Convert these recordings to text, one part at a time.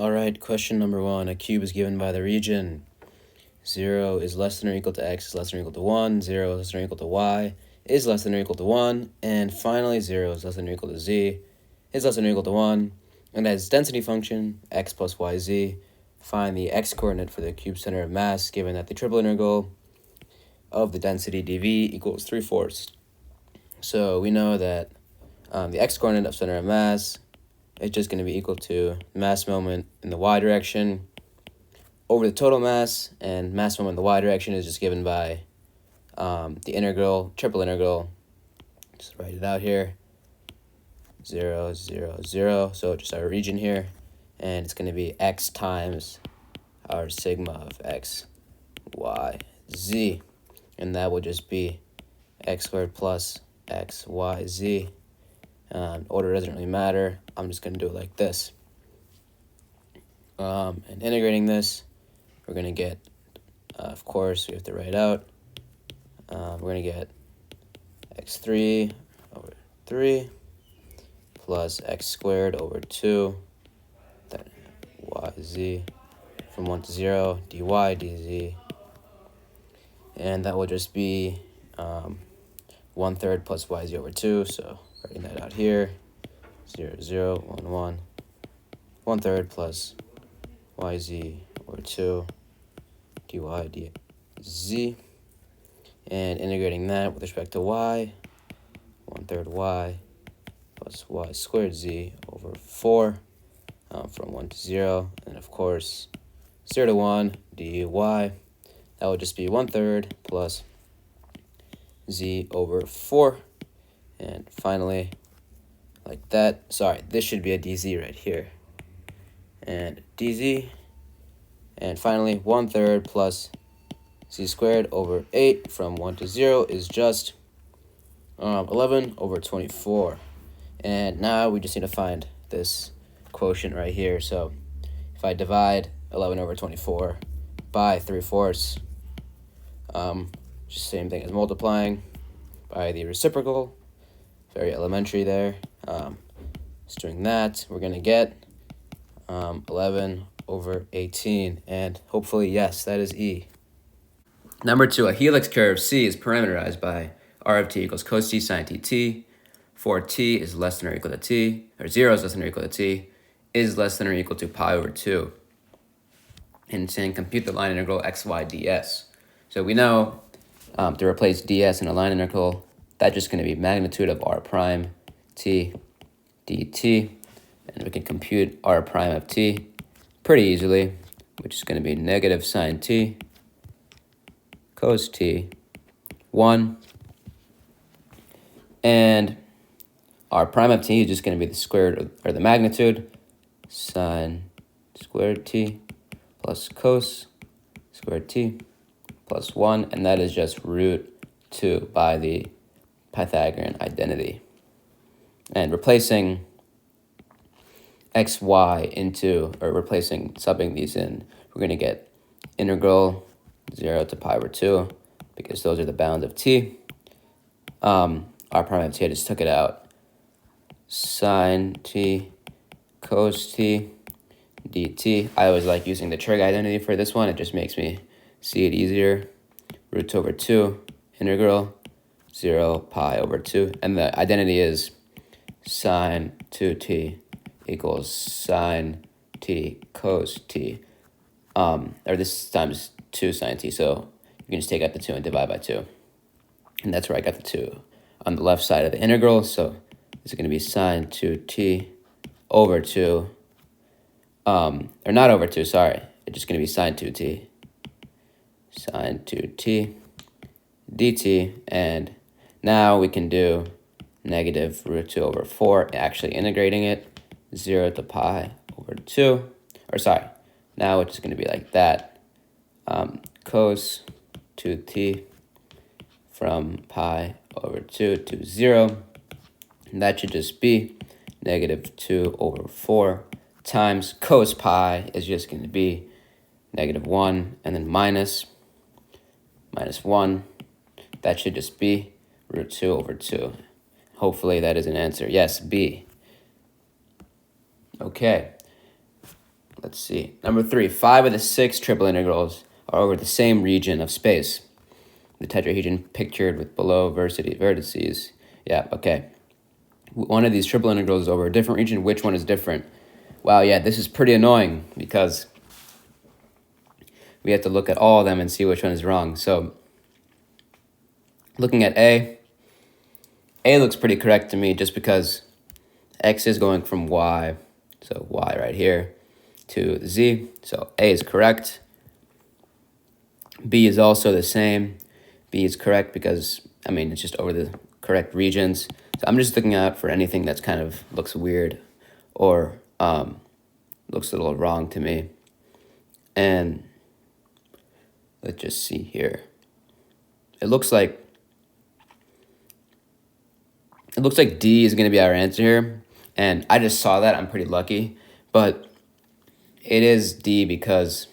Alright, question number 1. A cube is given by the region 0 is less than or equal to x is less than or equal to 1, 0 is less than or equal to y is less than or equal to 1, and finally 0 is less than or equal to z is less than or equal to 1, and as density function, x plus yz, find the x-coordinate for the cube center of mass given that the triple integral of the density dv equals 3/4. So we know that the x-coordinate of center of mass is just going to be equal to mass moment in the y direction over the total mass, and mass moment in the y direction is just given by the integral, triple integral. Just write it out here. 0, 0, 0. So just our region here, and it's going to be x times our sigma of x, y, z, and that will just be x squared plus x, y, z. Order doesn't really matter. I'm just going to do it like this. And integrating this, we're going to get, of course, we have to write out. We're going to get x3 over 3 plus x squared over 2, then yz from 1 to 0, dy dz. And that will just be 1/3 plus yz over 2, so writing that out here, 0, 0, 1, 1, 1/3 plus yz over 2, dy dz, and integrating that with respect to y, 1/3 y plus y squared z over 4 from 1 to 0, and of course 0 to 1 dy, that would just be 1/3 plus z over 4, and finally, like that, sorry, this should be a dz right here, and dz, and finally 1/3 plus z squared over 8 from 1 to 0 is just 11 over 24. And now we just need to find this quotient right here. So if I divide 11 over 24 by 3/4, just same thing as multiplying by the reciprocal, very elementary there. Just doing that, we're going to get 11 over 18, and hopefully, yes, that is E. Number 2, a helix curve C is parameterized by r of t equals cos t sine t, for t is less than or equal to t, or 0 is less than or equal to t, is less than or equal to pi over 2. And saying compute the line integral xy ds. So we know to replace ds in a line integral, that's just going to be magnitude of r prime t dt, and we can compute r prime of t pretty easily, which is going to be negative sine t cos t 1, and r prime of t is just going to be the square root, or the magnitude, sine squared t plus cos squared t plus 1, and that is just root 2 by the Pythagorean identity. And replacing xy into, or subbing these in, we're going to get integral 0 to pi over 2, because those are the bounds of t. R prime of t, I just took it out. Sine t cos t dt. I always like using the trig identity for this one. It just makes me see it easier. Root 2 over 2, integral 0 pi over 2. And the identity is sine 2t equals sine t cos t. Or this times 2 sine t. So you can just take out the 2 and divide by 2. And that's where I got the 2 on the left side of the integral. So it's going to be sine 2t over 2. Or not over 2, sorry. It's just going to be sine 2t. Sine 2t dt. And now we can do negative root 2 over 4, actually integrating it, 0 to pi over 2. Or sorry, now it's just going to be like that. Cos 2t from pi over 2 to 0. And that should just be negative 2 over 4 times cos pi is just going to be negative 1, and then minus 1. That should just be root 2 over 2. Hopefully that is an answer. Yes, B. Okay. let's see. Number 3, 5 of the 6 triple integrals are over the same region of space. The tetrahedron pictured with below vertices. Yeah, okay. One of these triple integrals is over a different region. Which one is different? Wow, yeah, this is pretty annoying because we have to look at all of them and see which one is wrong. So looking at A looks pretty correct to me just because X is going from Y, so Y right here, to Z. So A is correct. B is also the same. B is correct because, I mean, it's just over the correct regions. So I'm just looking out for anything that's kind of looks weird or looks a little wrong to me. And let's just see here. It looks like D is going to be our answer here. And I just saw that. I'm pretty lucky. But it is D because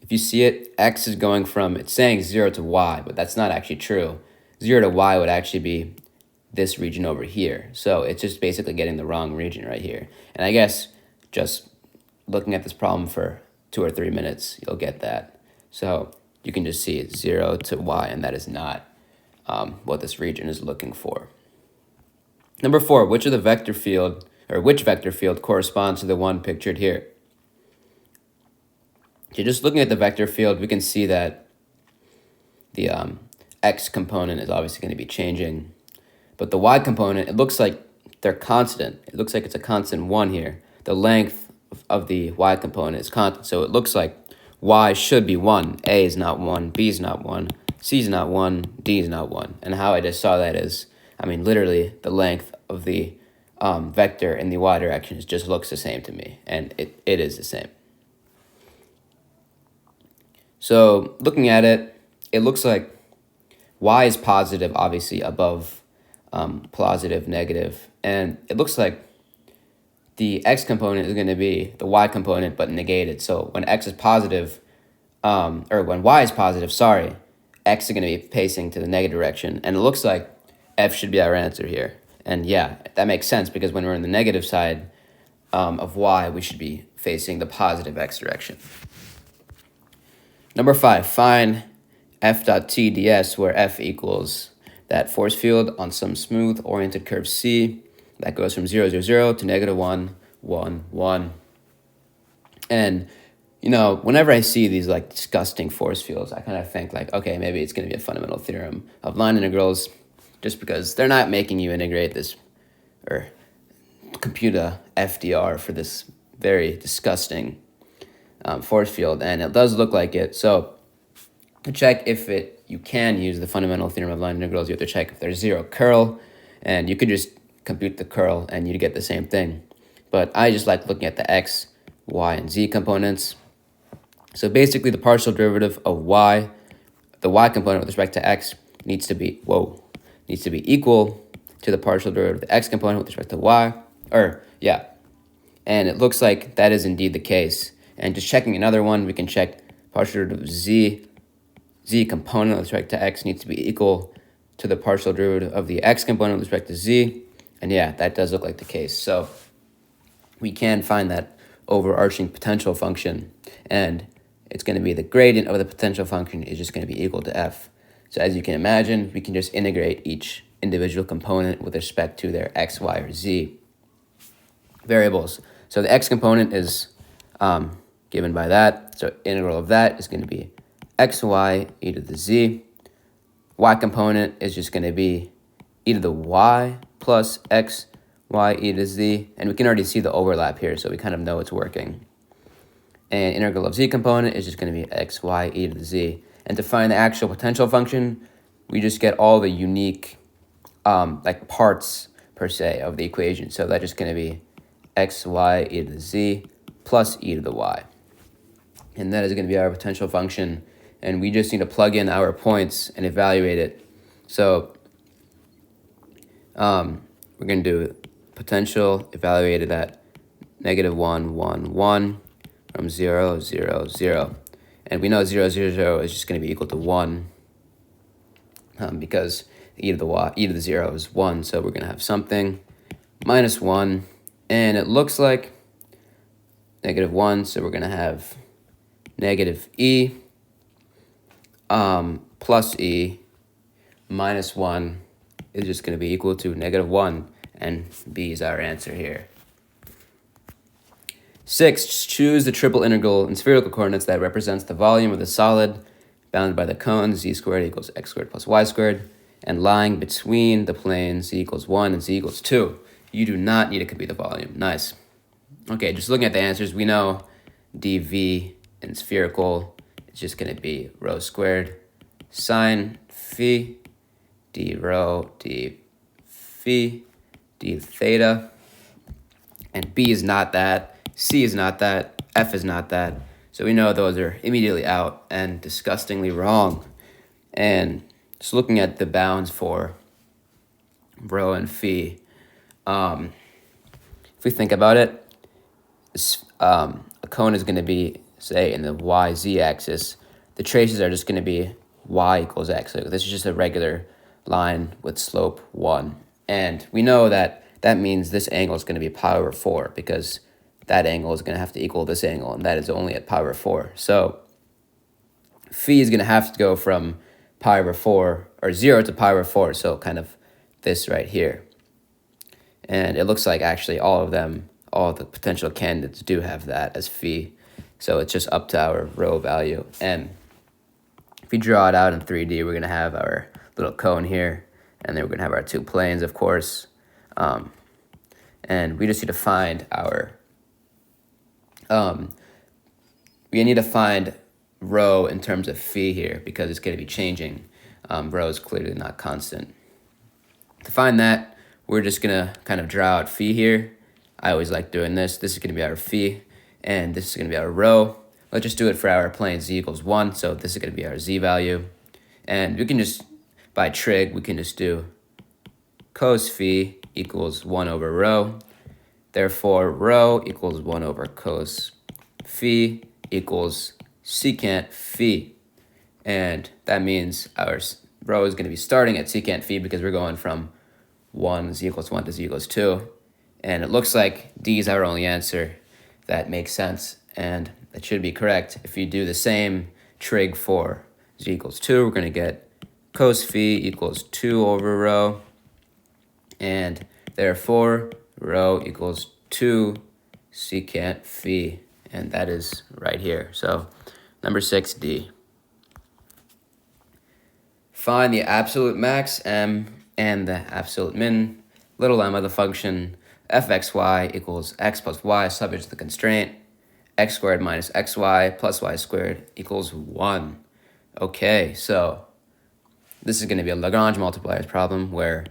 if you see it, X is going from, it's saying 0 to Y, but that's not actually true. 0 to Y would actually be this region over here. So it's just basically getting the wrong region right here. And I guess just looking at this problem for 2 or 3 minutes, you'll get that. So you can just see it's 0 to Y, and that is not what this region is looking for. Number 4, which vector field corresponds to the one pictured here? Okay, just looking at the vector field, we can see that the X component is obviously going to be changing, but the Y component, it looks like they're constant. It looks like it's a constant 1 here. The length of the Y component is constant, so it looks like Y should be 1. A is not 1, B is not 1, C is not 1, D is not 1. And how I just saw that is, I mean, literally the length of the vector in the Y direction just looks the same to me, and it is the same. So looking at it, it looks like Y is positive, obviously, above positive, negative. And it looks like the X component is going to be the Y component, but negated. So when X is positive, or when Y is positive, sorry, X is going to be pacing to the negative direction. And it looks like F should be our answer here. And yeah, that makes sense because when we're in the negative side of Y, we should be facing the positive X direction. Number 5, find F dot T ds, where F equals that force field on some smooth oriented curve C that goes from 0, 0, 0 to negative 1, 1, 1. And, you know, whenever I see these like disgusting force fields, I kind of think like, okay, maybe it's going to be a fundamental theorem of line integrals, just because they're not making you integrate this or compute a FDR for this very disgusting force field, and it does look like it. So to check if you can use the fundamental theorem of line integrals, you have to check if there's zero curl, and you could just compute the curl and you'd get the same thing. But I just like looking at the X, Y, and Z components. So basically the partial derivative of Y, the Y component with respect to X needs to be equal to the partial derivative of the X component with respect to Y, and it looks like that is indeed the case. And just checking another one, we can check partial derivative of Z component with respect to X needs to be equal to the partial derivative of the X component with respect to Z. And yeah, that does look like the case. So we can find that overarching potential function, and it's going to be the gradient of the potential function is just going to be equal to F. So as you can imagine, we can just integrate each individual component with respect to their X, Y, or Z variables. So the X component is given by that. So integral of that is going to be xy e to the z. Y component is just going to be e to the y plus x y e to z. And we can already see the overlap here, so we kind of know it's working. And integral of z component is just going to be x y e to the z. And to find the actual potential function, we just get all the unique like parts per se of the equation. So that's just going to be x y e to the z plus e to the y. And that is going to be our potential function. And we just need to plug in our points and evaluate it. So we're going to do potential evaluated at negative 1, 1, 1 from 0, 0, 0. And we know 0, 0, 0 is just going to be equal to 1 because e to the 0 is 1. So we're going to have something minus 1. And it looks like negative 1, so we're going to have negative e plus e minus 1 is just going to be equal to negative 1, and b is our answer here. 6, choose the triple integral in spherical coordinates that represents the volume of the solid bounded by the cone z squared equals x squared plus y squared, and lying between the planes z equals 1 and z equals 2. You do not need to compute the volume. Nice. Okay, just looking at the answers, we know dv in spherical is just going to be rho squared sine phi d rho d phi d theta, and b is not that, c is not that, f is not that. So we know those are immediately out and disgustingly wrong. And just looking at the bounds for rho and phi, if we think about it, a cone is going to be, say, in the yz axis. The traces are just going to be y equals x. So this is just a regular line with slope 1. And we know that that means this angle is going to be pi over 4, because that angle is going to have to equal this angle, and that is only at pi over 4. So phi is going to have to go from pi over 4, or 0 to pi over 4, so kind of this right here. And it looks like actually all of the potential candidates do have that as phi. So it's just up to our rho value. And if we draw it out in 3D, we're going to have our little cone here, and then we're going to have our two planes, of course. And we just need to find our, we need to find rho in terms of phi here, because it's going to be changing. Rho is clearly not constant. To find that, we're just going to kind of draw out phi here. I always like doing this. This is going to be our phi, and this is going to be our rho. Let's just do it for our plane z equals 1, so this is going to be our z value. And we can just, by trig, we can just do cos phi equals 1 over rho. Therefore, rho equals 1 over cos phi equals secant phi. And that means our rho is going to be starting at secant phi, because we're going from 1 z equals 1 to z equals 2. And it looks like D is our only answer. That makes sense, and that should be correct. If you do the same trig for z equals 2, we're going to get cos phi equals 2 over rho, and therefore rho equals 2 secant phi, and that is right here. So number 6, D. Find the absolute max m and the absolute min little m of the function fxy equals x plus y subject to the constraint x squared minus xy plus y squared equals 1. Okay, so this is going to be a Lagrange multipliers problem where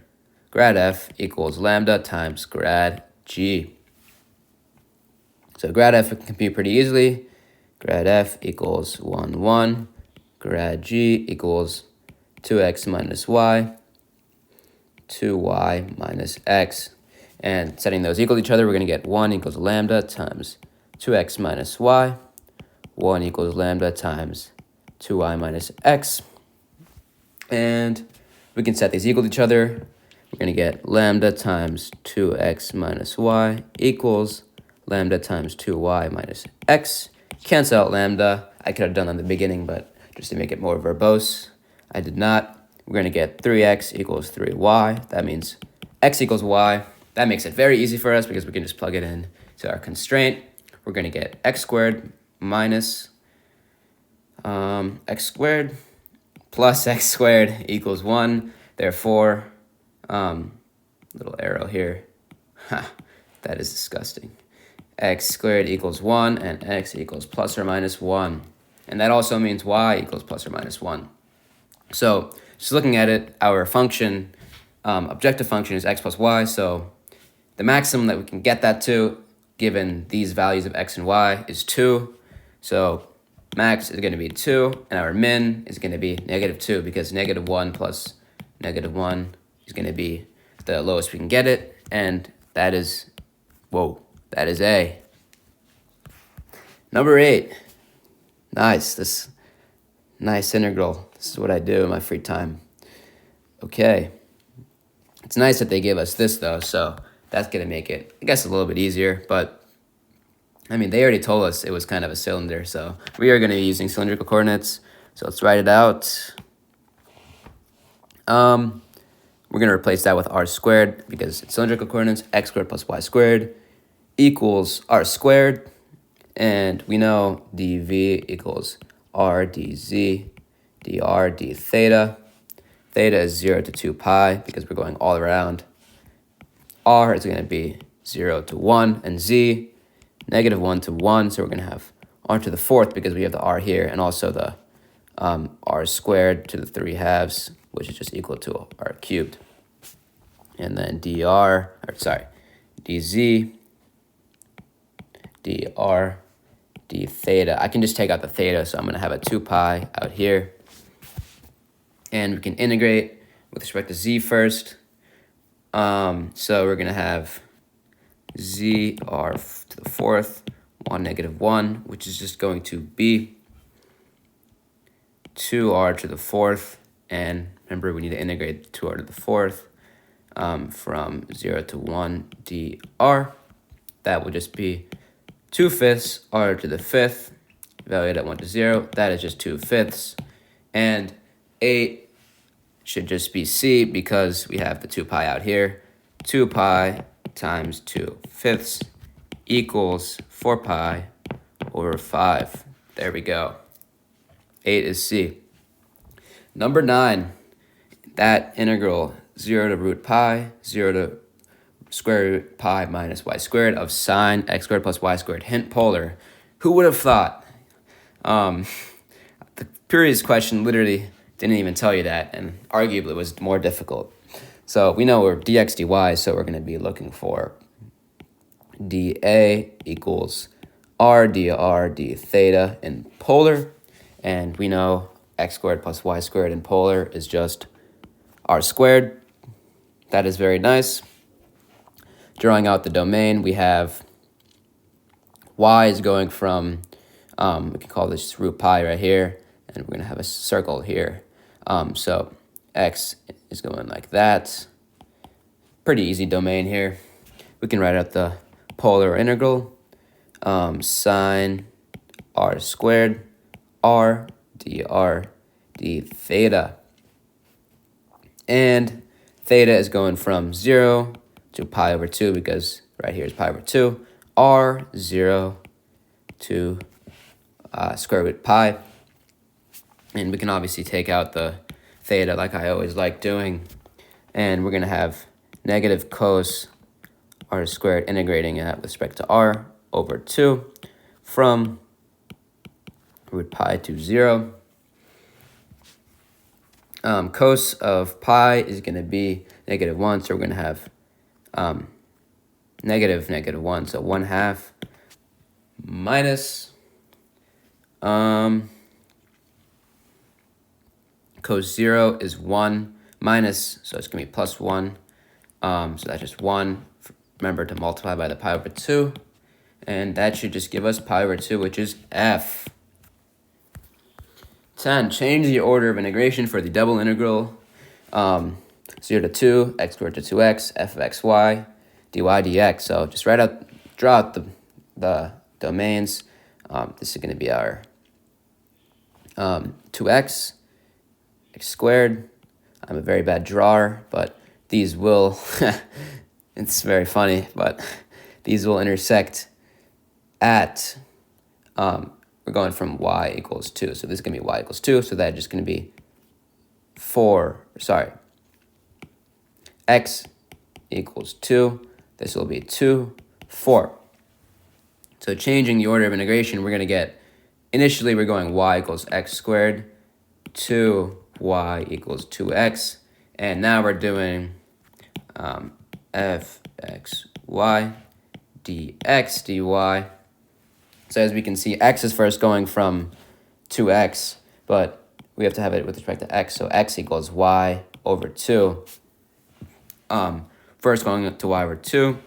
grad f equals lambda times grad g. So grad f we can compute pretty easily. Grad f equals 1, 1. Grad g equals 2x minus y, 2y minus x. And setting those equal to each other, we're going to get 1 equals lambda times 2x minus y. 1 equals lambda times 2y minus x. And we can set these equal to each other. We're going to get lambda times 2x minus y equals lambda times 2y minus x. Cancel out lambda. I could have done that in the beginning, but just to make it more verbose, I did not. We're going to get 3x equals 3y. That means x equals y. That makes it very easy for us because we can just plug it in to our constraint. We're going to get x squared minus x squared plus x squared equals 1. Therefore, little arrow here. That is disgusting. X squared equals 1 and x equals plus or minus 1. And that also means y equals plus or minus 1. So just looking at it, our function, objective function is x plus y. So the maximum that we can get that to, given these values of x and y, is 2. So max is going to be 2, and our min is going to be negative 2, because negative 1 plus negative 1 is going to be the lowest we can get it, and that is, whoa, that is A. Number 8. Nice, this nice integral. This is what I do in my free time. Okay. It's nice that they give us this, though, so that's going to make it, I guess, a little bit easier, but I mean, they already told us it was kind of a cylinder, so we are going to be using cylindrical coordinates. So let's write it out. We're going to replace that with r squared because it's cylindrical coordinates. X squared plus y squared equals r squared. And we know dv equals r dz dr d theta. Theta is 0 to 2 pi because we're going all around. R is going to be 0 to 1, and z, -1 to 1. So we're going to have r to the 4th because we have the r here, and also the r squared to the 3 halves, which is just equal to r cubed. And then dz, dr, d theta. I can just take out the theta, so I'm going to have a 2 pi out here. And we can integrate with respect to z first. So we're going to have z r to the 4th, 1 -1, which is just going to be 2r to the 4th. And remember, we need to integrate 2r to the 4th from 0 to 1 dr. That will just be 2/5 r to the 5th, valued at 1 to 0. That is just 2/5. And 8 should just be c because we have the 2 pi out here. 2 pi times 2/5 equals 4 pi over 5. There we go. 8 is c. Number 9, that integral 0 to root pi, 0 to square root pi minus y squared of sine x squared plus y squared. Hint polar. Who would have thought? The previous question literally didn't even tell you that, and arguably was more difficult. So we know we're dx dy, so we're going to be looking for dA equals r dr d theta in polar, and we know x squared plus y squared in polar is just r squared. That is very nice. Drawing out the domain, we have y is going from, we can call this root pi right here, and we're going to have a circle here. So x is going like that. Pretty easy domain here. We can write out the polar integral, sine r squared, r dr d theta. And theta is going from 0 to pi over 2 because right here is pi over 2. R 0 to square root pi. And we can obviously take out the theta like I always like doing. And we're going to have negative cos r squared integrating it with respect to r over 2 from root pi to 0. Cos of pi is going to be -1, so we're going to have -1, so 1/2 minus cos 0 is 1 minus, so it's going to be +1. So that's just 1. Remember to multiply by the pi over 2. And that should just give us pi over 2, which is f. 10. Change the order of integration for the double integral 0 to 2, x squared to 2x, f of xy, dy dx. So just draw out the domains. This is going to be our 2x, x squared. I'm a very bad drawer, but these will, it's very funny, but these will intersect at, we're going from y equals 2. So this is going to be y equals 2. So that's just going to be x equals 2. This will be 2, 4. So changing the order of integration, we're going to get, initially we're going y equals x squared to y equals 2x. And now we're doing fxy dx dy. So as we can see, x is first going from 2x, but we have to have it with respect to x. So x equals y over 2. First going to y over 2,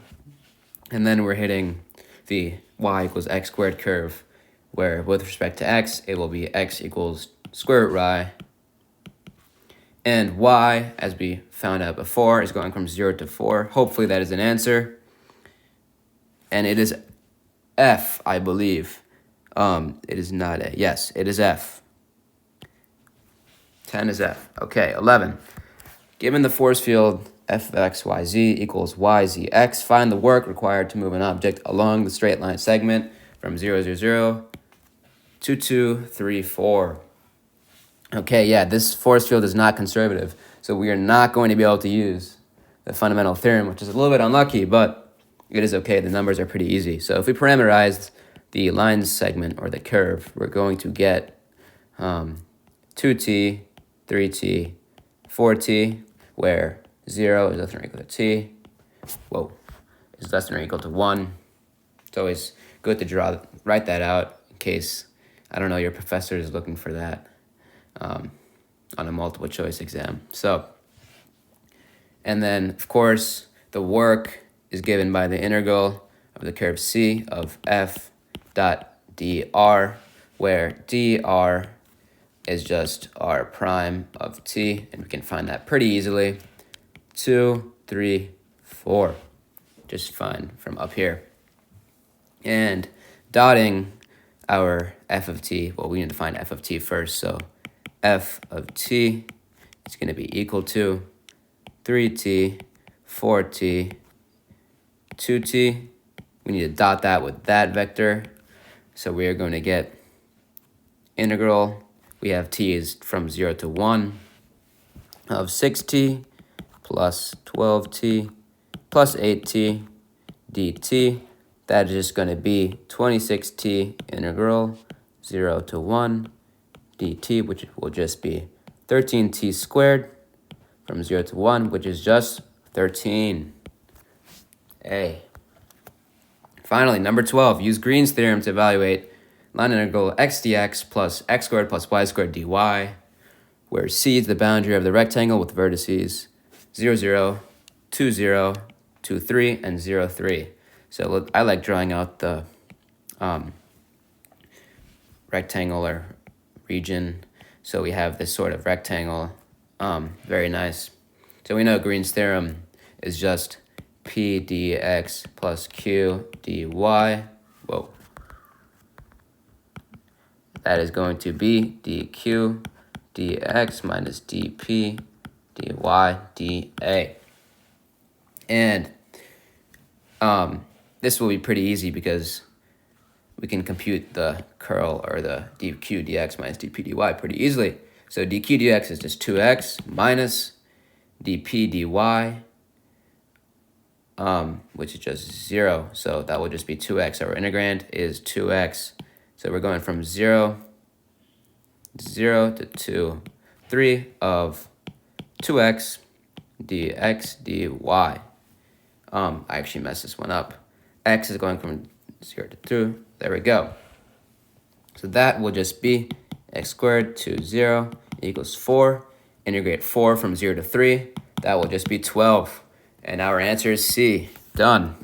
and then we're hitting the y equals x squared curve, where with respect to x, it will be x equals square root y. And y, as we found out before, is going from 0 to 4. Hopefully that is an answer. And it is F, I believe. It is not A. Yes, it is F. 10 is F. Okay, 11. Given the force field f of x, y, z equals y, z, x, find the work required to move an object along the straight line segment from 0, 0, 0 to 2, 3, 4. Okay, yeah, this force field is not conservative, so we are not going to be able to use the fundamental theorem, which is a little bit unlucky, but it is okay. The numbers are pretty easy. So if we parameterize the line segment or the curve, we're going to get 2t, 3t, 4t, where 0 is less than or equal to t. Whoa, is less than or equal to 1. It's always good to write that out in case, I don't know, your professor is looking for that on a multiple choice exam. So, and then, of course, the work is given by the integral of the curve C of f dot dr, where dr is just r prime of t, and we can find that pretty easily. 2, 3, 4. Just fine from up here. And dotting our f of t, well, we need to find f of t first, so f of t is going to be equal to 3t, 4t, 2t. We need to dot that with that vector. So we are going to get integral. We have t is from 0 to 1 of 6t plus 12t plus 8t dt. That is just going to be 26t integral 0 to 1 dt, which will just be 13t squared from 0 to 1, which is just 13. A. Finally, number 12, use Green's theorem to evaluate line integral x dx plus x squared plus y squared dy, where C is the boundary of the rectangle with vertices 0, 0, 2, 0, 2, 3, and 0, 3. So look, I like drawing out the rectangular region. So we have this sort of rectangle. Very nice. So we know Green's theorem is just p dx plus q dy. Whoa. That is going to be dq dx minus dp dy dA. And this will be pretty easy because we can compute the curl or the dq dx minus dp dy pretty easily. So dq dx is just 2x minus dp dy, which is just 0. So that will just be 2x. Our integrand is 2x. So we're going from 0, 0 to 2, 3 of 2x dx dy. I actually messed this one up. X is going from 0 to 2. There we go. So that will just be x squared to 0 equals 4. Integrate 4 from 0 to 3. That will just be 12. And our answer is C. Done.